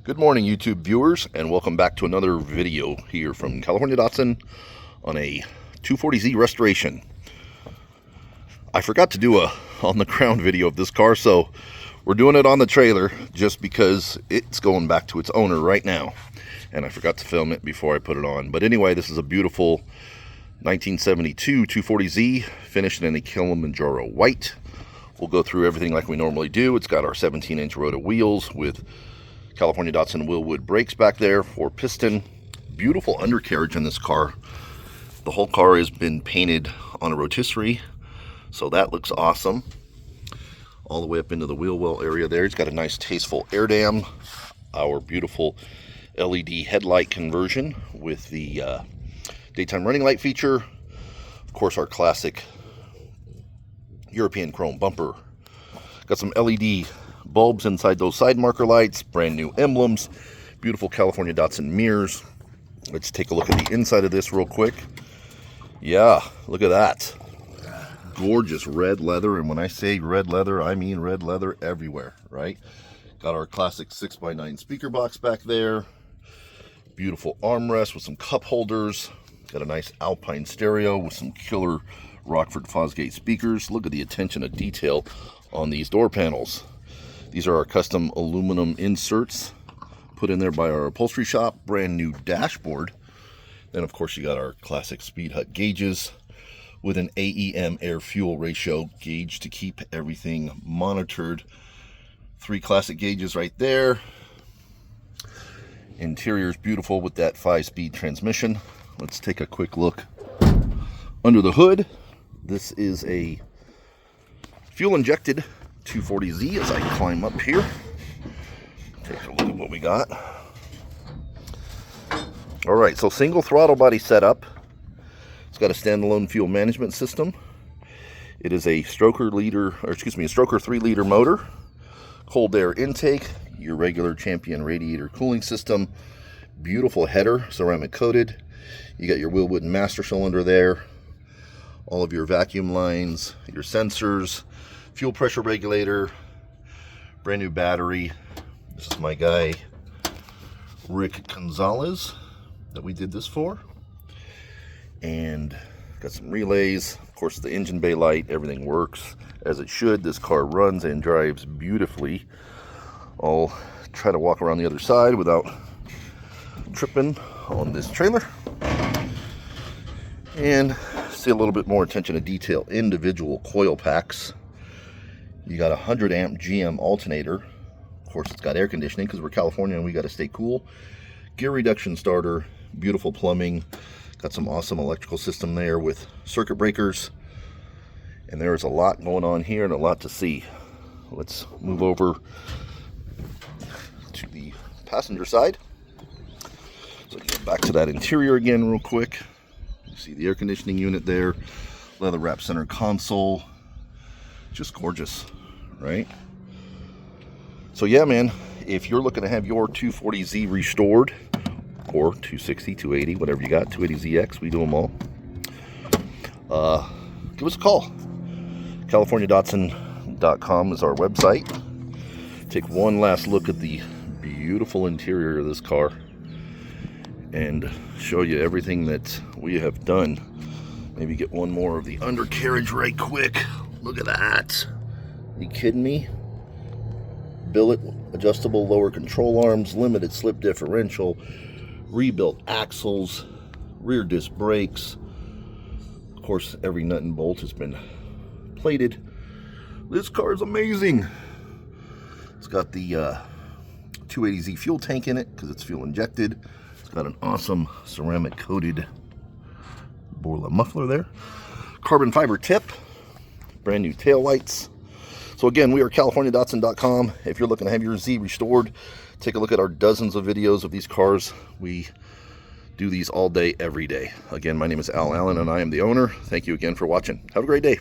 Good morning, YouTube viewers, and welcome back to another video here from California Datsun on a 240Z restoration. I forgot to do a on the ground video of this car, so we're doing it on the trailer just because it's going back to its owner right now. And I forgot to film it before I put it on. But anyway, this is a beautiful 1972 240Z finished in a Kilimanjaro white. We'll go through everything like we normally do. It's got our 17-inch Rota wheels with California Datsun Willwood brakes back there, 4-piston. Beautiful undercarriage in this car. The whole car has been painted on a rotisserie, so that looks awesome. All the way up into the wheel well area there. It's got a nice tasteful air dam. Our beautiful LED headlight conversion with the daytime running light feature. Of course, our classic European chrome bumper. Got some LED bulbs inside those side marker lights, brand new emblems, beautiful California Datsun mirrors. Let's take a look at the inside of this real quick. Yeah, look at that. Gorgeous red leather, and when I say red leather, I mean red leather everywhere, right? Got our classic 6x9 speaker box back there. Beautiful armrest with some cup holders. Got a nice Alpine stereo with some killer Rockford Fosgate speakers. Look at the attention to detail on these door panels. These are our custom aluminum inserts put in there by our upholstery shop. Brand new dashboard. Then, of course, you got our classic Speed Hut gauges with an AEM air-fuel ratio gauge to keep everything monitored. 3 classic gauges right there. Interior is beautiful with that 5-speed transmission. Let's take a quick look under the hood. This is a fuel-injected 240Z as I climb up here. Take a look at what we got. Alright, so single throttle body setup. It's got a standalone fuel management system. It is a stroker 3-liter motor. Cold air intake, your regular Champion radiator cooling system. Beautiful header, ceramic coated. You got your Willwood master cylinder there. All of your vacuum lines, your sensors, fuel pressure regulator, brand new battery. This is my guy Rick Gonzalez that we did this for. And got some relays. Of course, the engine bay light, everything works as it should. This car runs and drives beautifully. I'll try to walk around the other side without tripping on this trailer. And see a little bit more attention to detail. Individual coil packs. You got a 100 amp GM alternator. Of course, it's got air conditioning because we're California and we got to stay cool. Gear reduction starter, beautiful plumbing. Got some awesome electrical system there with circuit breakers. And there's a lot going on here and a lot to see. Let's move over to the passenger side. So get back to that interior again real quick. You see the air conditioning unit there. Leather wrap center console. Just gorgeous, right? So yeah, man, if you're looking to have your 240Z restored, or 260, 280, whatever you got, 280ZX, we do them all, give us a call. CaliforniaDatsun.com is our website. Take one last look at the beautiful interior of this car and show you everything that we have done. Maybe get one more of the undercarriage right quick. Look at that. Are you kidding me? Billet adjustable lower control arms, limited slip differential, rebuilt axles, rear disc brakes. Of course, every nut and bolt has been plated. This car is amazing. It's got the 280Z fuel tank in it because it's fuel injected. It's got an awesome ceramic coated Borla muffler there. Carbon fiber tip. Brand new tail lights. So again, we are CaliforniaDatsun.com. If you're looking to have your Z restored, take a look at our dozens of videos of these cars. We do these all day, every day. Again, my name is Al Allen and I am the owner. Thank you again for watching. Have a great day.